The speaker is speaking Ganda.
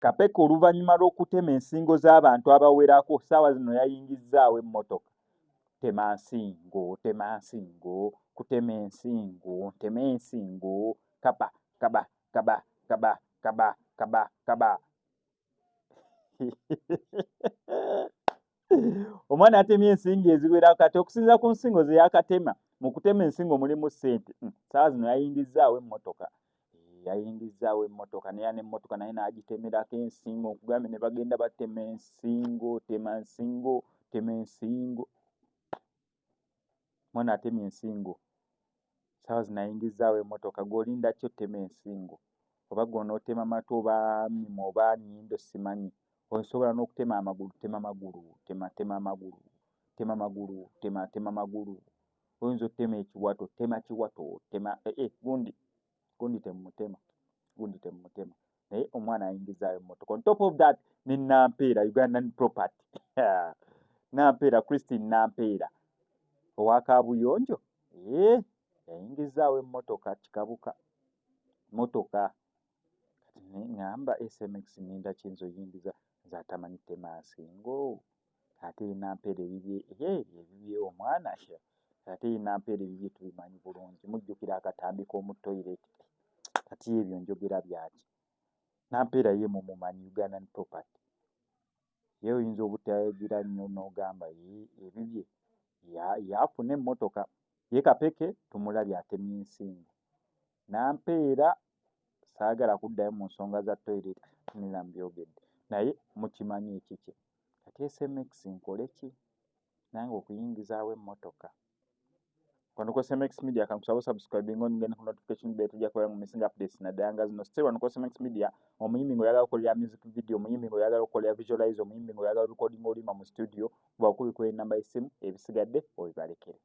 Kapeka oluvannyuma lw'okutema ensingo z'abantu abawerako ssaawa zino yayingizzaawo emmotoka. Tema nsingo, tema nsingo, kutema ensingo, ntema ensingo, kaba kaba kaba kaba kaba kaba kaba. Omwana atemye ensingo eziwerako kati okusinziira ku nsingo ze yakatema mu kutema ensingo mulimu ssente. Ssaawa zino yayingizzaawo emmotoka. Yayingizzaawo emmotoka naye n'emmotoka naye n'agitemerako ensingo okugambe ne bagenda batema ensingo, tema nsingo, tema ensingo. Mwana atemye ensingo. Ssaawa zino ayingizzaawo emmotoka gw'olinda ki otema ensingo? Oba gw'onootema matu oba mimwa oba nnyindo simanyi. Osobola n'okutema amagulu, tema magulu, tema magulu, tema magulu, tema magulu. Oyinza ottema ekiwato, tema kiwato, tema gundi temutema, gundi temutema. Naye omwana ayingizzaayo emmotoka. On top of that ne Nampeera Ugandan Property. Nampeera Christine Nampeera owa Kaabuyonjo yayingizzaawo emmotoka kikabuka. Motoka ngamba SMX ninda kinzo yingiza nze atamanyi tema nsingo. Ate Nampeera ebibye omwana ate Nampeera ebibye tubimanyi bulungi. Mujjukira akatambi k'omu toilet. Kati ebyo njogera byaki. Nampeera ye mumumanyi Ugandan Property. Ye oyinza obutayagira nnyo n'ogamba ebibye yafuna emmotoka. Ye Kapeke tumulabye atemye ensingo. Nampeera saagala kuddayo mu nsonga za toilet nina mbyogedde. Naye mukimanyi ekiki. Kati SMX nkole ki? Nange okuyingizaawo emmotoka. Wano ku SMX Media kankusaba subscribing ngenda ku notification bell tujja kuba mu missing updates na dayanga zino. Still wano ku SMX Media omuyimbi ng'oyagala okukolera music video, omuyimbi ng'oyagala okukolera visualize, omuyimbi ng'oyagala recording olima mu studio, bwakubikuba ennamba y'essimu ebisigadde obibalekere.